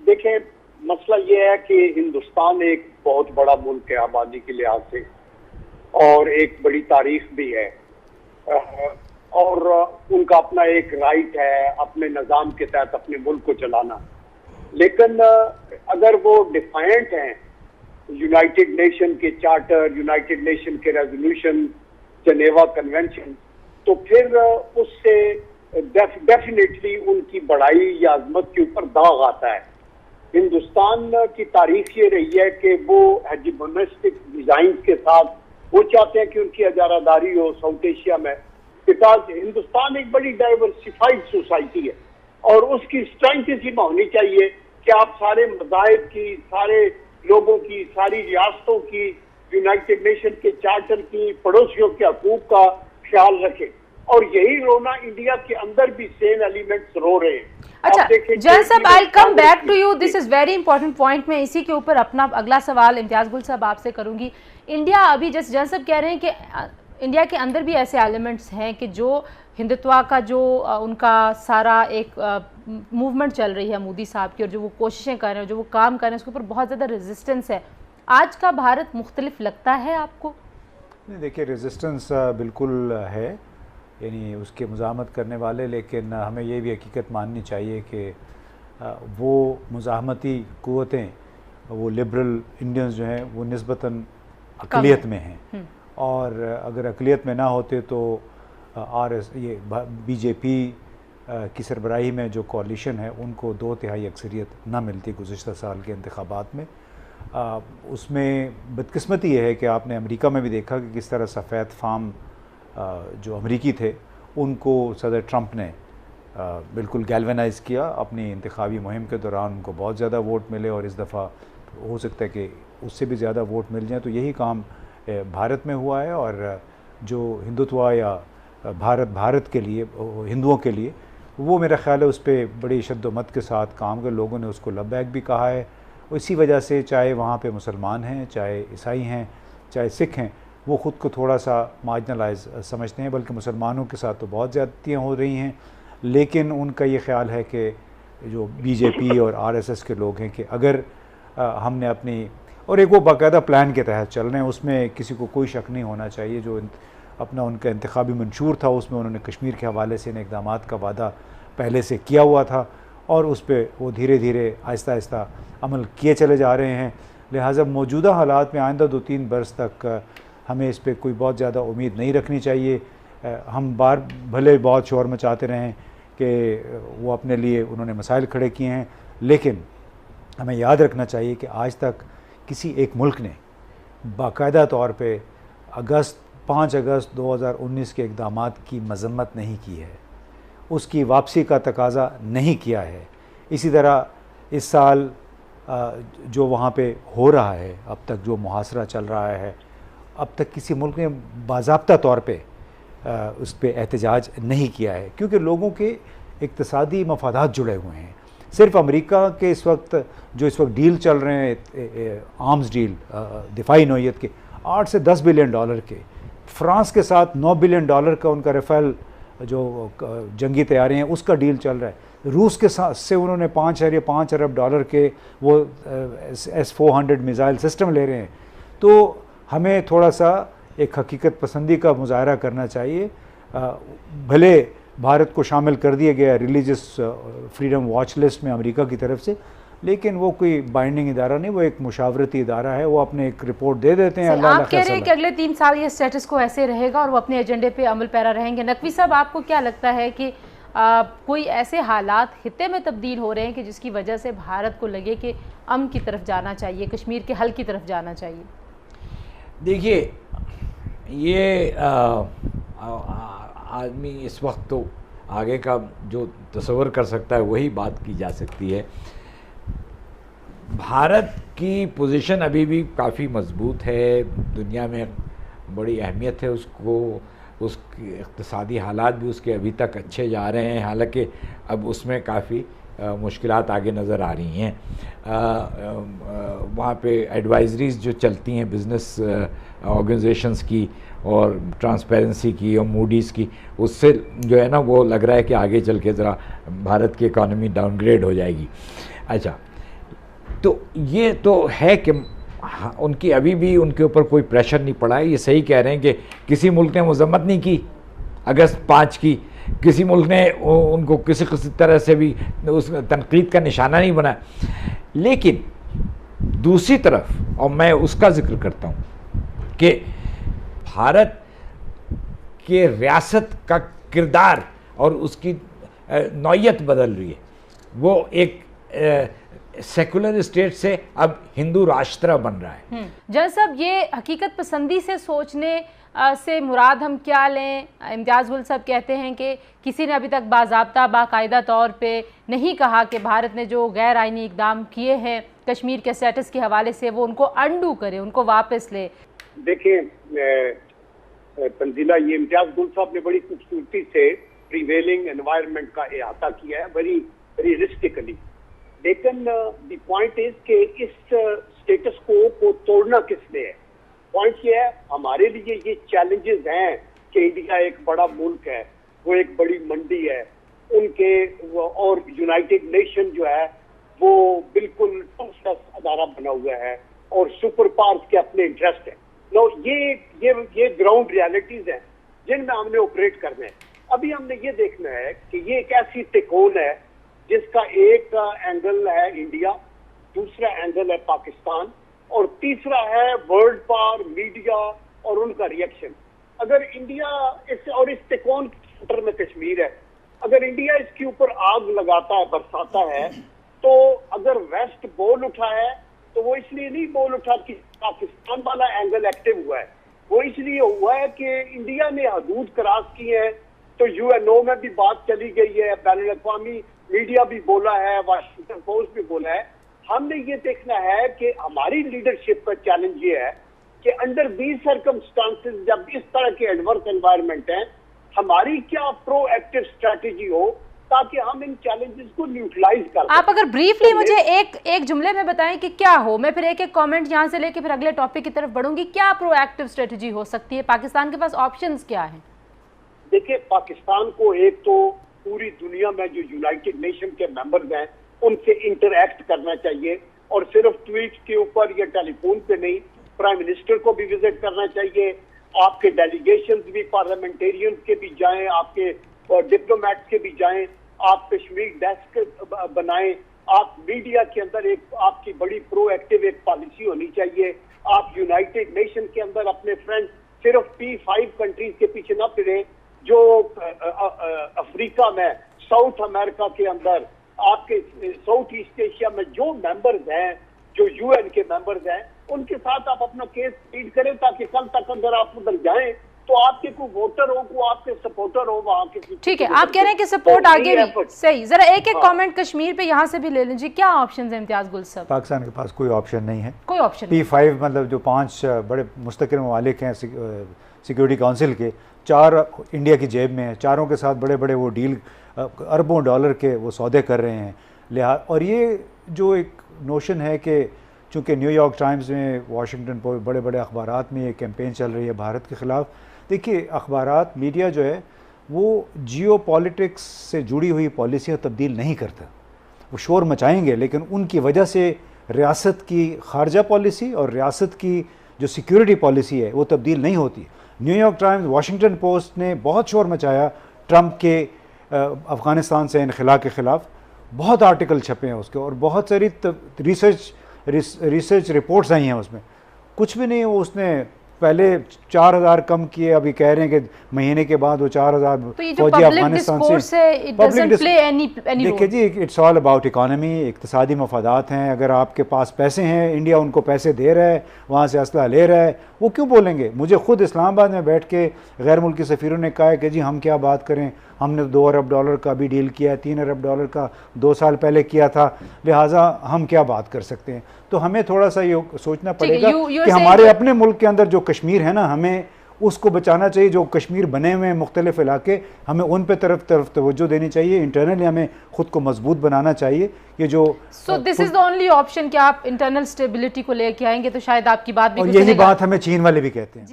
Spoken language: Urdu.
دیکھیں مسئلہ یہ ہے کہ ہندوستان ایک بہت بڑا ملک ہے آبادی کے لحاظ سے، اور ایک بڑی تاریخ بھی ہے، اور ان کا اپنا ایک رائٹ ہے اپنے نظام کے تحت اپنے ملک کو چلانا. لیکن اگر وہ ڈیفائنٹ ہیں یونائٹڈ نیشن کے چارٹر، یونائٹڈ نیشن کے ریزولوشن، جنیوا کنونشن، تو پھر اس سے ڈیفینیٹلی ان کی بڑائی یا عظمت کے اوپر داغ آتا ہے. ہندوستان کی تاریخ یہ رہی ہے کہ وہ ہیجمونسٹک ڈیزائنز کے ساتھ وہ چاہتے ہیں کہ ان کی اجارہ داری ہو ساؤتھ ایشیا میں، بیکاز ہندوستان ایک بڑی ڈائیورسفائڈ سوسائٹی ہے، اور اس کی اسٹرینتھ اسی میں ہونی چاہیے کہ آپ سارے مذاہب کی، سارے لوگوں کی، ساری ریاستوں کی، یونائٹڈ نیشن کے چارٹر کی، پڑوسیوں کے حقوق کا خیال رکھیں. اور یہی رونا انڈیا کے اندر بھی سیم ایلیمنٹس رو رہے ہیں. اچھا جن صاحب I come back to you, this is very important point. میں اسی کے اوپر اپنا اگلا سوال امتیاز گل صاحب آپ سے کروں گی. انڈیا ابھی جیسے جن صاحب کہہ رہے ہیں کہ انڈیا کے اندر بھی ایسے ایلیمنٹس ہیں کہ جو ہندوتوا کا جو ان کا سارا ایک موومنٹ چل رہی ہے مودی صاحب کی، اور جو وہ کوششیں کر رہے ہیں، جو وہ کام کر رہے ہیں، اس کے اوپر بہت زیادہ ریزسٹنس ہے. آج کا بھارت مختلف لگتا ہے آپ کو؟ نہیں دیکھیے ریزسٹنس بالکل ہے، یعنی اس کے مزاحمت کرنے والے، لیکن ہمیں یہ بھی حقیقت ماننی چاہیے کہ وہ مزاحمتی قوتیں، وہ لبرل انڈینز جو ہیں وہ نسبتاً اقلیت میں ہیں، اور اگر اقلیت میں نہ ہوتے تو یہ بی جے پی کی سربراہی میں جو کوalition ہے ان کو 2/3 اکثریت نہ ملتی گزشتہ سال کے انتخابات میں. اس میں بدقسمتی یہ ہے کہ آپ نے امریکہ میں بھی دیکھا کہ کس طرح سفید فام جو امریکی تھے ان کو صدر ٹرمپ نے بالکل گیلونائز کیا اپنی انتخابی مہم کے دوران. ان کو بہت زیادہ ووٹ ملے، اور اس دفعہ ہو سکتا ہے کہ اس سے بھی زیادہ ووٹ مل جائیں. تو یہی کام بھارت میں ہوا ہے، اور جو ہندوتوا یا بھارت کے لیے، ہندوؤں کے لیے، وہ میرا خیال ہے اس پہ بڑی شد و مت کے ساتھ کام کر، لوگوں نے اس کو لبیک بھی کہا ہے. اسی وجہ سے چاہے وہاں پہ مسلمان ہیں، چاہے عیسائی ہیں، چاہے سکھ ہیں، وہ خود کو تھوڑا سا مارجنلائز سمجھتے ہیں، بلکہ مسلمانوں کے ساتھ تو بہت زیادتیاں ہو رہی ہیں. لیکن ان کا یہ خیال ہے کہ جو بی جے پی اور RSS کے لوگ ہیں کہ اگر ہم نے اپنی، اور ایک وہ باقاعدہ پلان کے تحت چل رہے ہیں، اس میں کسی کو کوئی شک نہیں ہونا چاہیے. جو اپنا ان کا انتخابی منشور تھا اس میں انہوں نے کشمیر کے حوالے سے ان اقدامات کا وعدہ پہلے سے کیا ہوا تھا، اور اس پہ وہ دھیرے دھیرے آہستہ آہستہ عمل کیے چلے جا رہے ہیں. لہٰذا موجودہ حالات میں آئندہ 2-3 برس تک ہمیں اس پہ کوئی بہت زیادہ امید نہیں رکھنی چاہیے. ہم بھلے بہت شور مچاتے رہیں کہ وہ اپنے لیے انہوں نے مسائل کھڑے کیے ہیں، لیکن ہمیں یاد رکھنا چاہیے کہ آج تک کسی ایک ملک نے باقاعدہ طور پہ 5 اگست 2019 کے اقدامات کی مذمت نہیں کی ہے، اس کی واپسی کا تقاضا نہیں کیا ہے. اسی طرح اس سال جو وہاں پہ ہو رہا ہے، اب تک جو محاصرہ چل رہا ہے، اب تک کسی ملک نے باضابطہ طور پہ اس پہ احتجاج نہیں کیا ہے، کیونکہ لوگوں کے اقتصادی مفادات جڑے ہوئے ہیں. صرف امریکہ کے اس وقت ڈیل چل رہے ہیں، آرمز ڈیل دفاعی نوعیت کے 8 سے 10 بلین ڈالر کے، فرانس کے ساتھ 9 بلین ڈالر کا ان کا رافیل جو جنگی طیارے ہیں اس کا ڈیل چل رہا ہے. روس کے ساتھ سے انہوں نے 5.5 ارب ڈالر کے وہ S-400 میزائل سسٹم لے رہے ہیں. تو ہمیں تھوڑا سا ایک حقیقت پسندی کا مظاہرہ کرنا چاہیے. بھلے بھارت کو شامل کر دیا گیا ریلیجس فریڈم واچ لسٹ میں امریکہ کی طرف سے، لیکن وہ کوئی بائنڈنگ ادارہ نہیں، وہ ایک مشاورتی ادارہ ہے. وہ اپنے ایک رپورٹ دے دیتے ہیں. آپ کہہ رہے ہیں کہ اگلے 3 سال یہ اسٹیٹس کو ایسے رہے گا اور وہ اپنے ایجنڈے پہ عمل پیرا رہیں گے. نقوی صاحب آپ کو کیا لگتا ہے کہ کوئی ایسے حالات خطے میں تبدیل ہو رہے ہیں کہ جس کی وجہ سے بھارت کو لگے کہ امن کی طرف جانا چاہیے، کشمیر کے حل کی طرف جانا چاہیے؟ دیکھیے یہ آدمی اس وقت تو آگے کا جو تصور کر سکتا ہے وہی بات کی جا سکتی ہے. بھارت کی پوزیشن ابھی بھی کافی مضبوط ہے، دنیا میں بڑی اہمیت ہے اس کو، اس کی اقتصادی حالات بھی اس کے ابھی تک اچھے جا رہے ہیں، حالانکہ اب اس میں کافی مشکلات آگے نظر آ رہی ہیں. وہاں پہ ایڈوائزریز جو چلتی ہیں بزنس آرگنائزیشنز کی اور ٹرانسپیرنسی کی اور موڈیز کی، اس سے جو ہے نا وہ لگ رہا ہے کہ آگے چل کے ذرا بھارت کی اکانومی ڈاؤن گریڈ ہو جائے گی. اچھا تو یہ تو ہے کہ ان کی ابھی بھی ان کے اوپر کوئی پریشر نہیں پڑا ہے. یہ صحیح کہہ رہے ہیں کہ کسی ملک نے مذمت نہیں کی اگست 5 کی, کسی ملک نے ان کو کسی طرح سے بھی اس تنقید کا نشانہ نہیں بنایا. لیکن دوسری طرف, اور میں اس کا ذکر کرتا ہوں کہ بھارت کے ریاست کا کردار اور اس کی نوعیت بدل رہی ہے. وہ ایک سیکولر اسٹیٹ سے اب ہندو راشٹرا بن رہا ہے. جنرل صاحب, یہ حقیقت پسندی سے سوچنے سے مراد ہم کیا لیں؟ امتیاز گل صاحب کہتے ہیں کہ کسی نے ابھی تک باضابطہ باقاعدہ طور پہ نہیں کہا کہ بھارت نے جو غیر آئینی اقدام کیے ہیں کشمیر کے سٹیٹس کے حوالے سے وہ ان کو انڈو کرے, ان کو واپس لے. دیکھیں تنزیلہ, یہ امتیاز گل صاحب نے بڑی خوبصورتی سے پریویلنگ انوائرمنٹ کا احاطہ کیا ہے, ویری ریئلسٹکلی. لیکن دی پوائنٹ از کہ اس اسٹیٹس کو توڑنا کس نے ہے. پوائنٹ یہ ہے, ہمارے لیے یہ چیلنجز ہیں کہ انڈیا ایک بڑا ملک ہے, وہ ایک بڑی منڈی ہے ان کے, اور یونائٹڈ نیشن جو ہے وہ بالکل ٹوسٹس ادارہ بنا ہوا ہے اور سپر پاورز کے اپنے انٹرسٹ ہیں. نو یہ گراؤنڈ ریالٹیز ہیں جن میں ہم نے آپریٹ کرنا ہے. ابھی ہم نے یہ دیکھنا ہے کہ یہ ایک ایسی تکون ہے جس کا ایک اینگل ہے انڈیا, دوسرا اینگل ہے پاکستان, اور تیسرا ہے ورلڈ پاور, میڈیا اور ان کا ریئیکشن. اگر انڈیا اور اس تکون کے سینٹر میں کشمیر ہے, اگر انڈیا اس کے اوپر آگ لگاتا ہے, برساتا ہے, تو اگر ویسٹ بول اٹھا ہے تو وہ اس لیے نہیں بول اٹھا کہ پاکستان والا اینگل ایکٹیو ہوا ہے, وہ اس لیے ہوا ہے کہ انڈیا نے حدود کراس کی ہے. تو یو این او میں بھی بات چلی گئی ہے, بین الاقوامی میڈیا بھی بولا ہے, واشنگٹن پوسٹ بھی بولا ہے. ہم نے یہ دیکھنا ہے کہ ہماری لیڈرشپ کا چیلنج یہ ہے کہ انڈر دیز سرکمسٹانسز جب اس طرح کے ایڈورس انوائرمنٹ ہیں, ہماری کیا پرو ایکٹیو اسٹریٹجی ہو تاکہ ہم ان چیلنجز کو نیوٹرلائز کر سکیں. آپ اگر بریفلی مجھے ایک جملے میں بتائیں کہ کیا ہو, میں پھر ایک کامنٹ یہاں سے لے کے پھر اگلے ٹاپک کی طرف بڑھوں گی. کیا پرو ایکٹیو اسٹریٹجی ہو سکتی ہے؟ پاکستان کے پاس آپشنز کیا ہیں؟ دیکھیں, پاکستان کو ایک تو پوری دنیا میں جو یونائٹڈ نیشن کے ممبرز ہیں ان سے انٹریکٹ کرنا چاہیے, اور صرف ٹویٹ کے اوپر یا ٹیلی فون پہ نہیں, پرائم منسٹر کو بھی وزٹ کرنا چاہیے. آپ کے ڈیلیگیشنز بھی پارلیمنٹیرینز کے بھی جائیں, آپ کے ڈپلومیٹس کے بھی جائیں, آپ کشمیر ڈیسک بنائیں. آپ میڈیا کے اندر ایک آپ کی بڑی پرو ایکٹیو ایک پالیسی ہونی چاہیے. آپ یونائٹڈ نیشن کے اندر اپنے فرینڈ صرف P5 کنٹریز کے پیچھے نہ پھریں, جو افریقہ میں, ساؤتھ امریکہ کے اندر, آپ کے ساؤتھ ایسٹ ایشیا میں جو ممبرز ہیں, جو یو این کے ممبرز ہیں, ان کے ساتھ آپ اپنا کیس لیڈ کریں تاکہ کل تک اگر آپ ادھر جائیں تو آپ کے کوئی ووٹر ہو, کوئی آپ کے سپورٹر ہو وہاں کے. ٹھیک ہے, آپ کہہ رہے ہیں کہ سپورٹ آگے بھی صحیح. ذرا ایک کامنٹ کشمیر پہ یہاں سے بھی لے لیں جی. کیا آپشنز ہیں امتیاز گل صاحب؟ پاکستان کے پاس کوئی آپشن نہیں ہے. کوئی آپشن P5 مطلب جو 5 بڑے مستقل ممالک ہیں سیکیورٹی کونسل کے, 4 انڈیا کی جیب میں ہیں, چاروں کے ساتھ بڑے بڑے وہ ڈیل اربوں ڈالر کے وہ سودے کر رہے ہیں. اور یہ جو ایک نوشن ہے کہ چونکہ نیو یارک ٹائمز میں, واشنگٹن پوسٹ, بڑے بڑے اخبارات میں یہ کیمپین چل رہی ہے بھارت کے خلاف. دیکھیے, اخبارات, میڈیا جو ہے وہ جیو پالیٹکس سے جڑی ہوئی پالیسیاں تبدیل نہیں کرتا. وہ شور مچائیں گے لیکن ان کی وجہ سے ریاست کی خارجہ پالیسی اور ریاست کی جو سیکیورٹی پالیسی ہے وہ تبدیل نہیں ہوتی. New York Times, Washington post نے بہت شور مچایا ٹرمپ کے افغانستان سے انخلا کے خلاف, بہت آرٹیکل چھپے ہیں اس کے, اور بہت ساری ریسرچ رپورٹس آئی ہیں اس میں. کچھ بھی نہیں, وہ اس نے پہلے 4000 کم کیے, ابھی کہہ رہے ہیں کہ مہینے کے بعد وہ 4000 فوجی افغانستان سے. دیکھیے جی, اٹس آل اباؤٹ اکانومی, اقتصادی مفادات ہیں. اگر آپ کے پاس پیسے ہیں, انڈیا ان کو پیسے دے رہا ہے, وہاں سے اسلحہ لے رہا ہے, وہ کیوں بولیں گے؟ مجھے خود اسلام آباد میں بیٹھ کے غیر ملکی سفیروں نے کہا ہے کہ جی ہم کیا بات کریں, ہم نے $2 ارب کا بھی ڈیل کیا ہے, $3 ارب کا 2 سال پہلے کیا تھا, لہٰذا ہم کیا بات کر سکتے ہیں. تو ہمیں تھوڑا سا یہ سوچنا پڑے گا کہ ہمارے اپنے ملک کے اندر جو کشمیر ہے نا, ہمیں اس کو بچانا چاہیے. جو کشمیر بنے ہوئے ہیں مختلف علاقے, ہمیں ان پہ طرف توجہ دینی چاہیے. انٹرنلی ہمیں خود کو مضبوط بنانا چاہیے. یہ جو سو دس از دا اونلی آپشن کہ آپ انٹرنل اسٹیبلٹی کو لے کے آئیں گے تو شاید آپ کی بات بھی, اور یہی بات ہمیں چین والے بھی کہتے ہیں.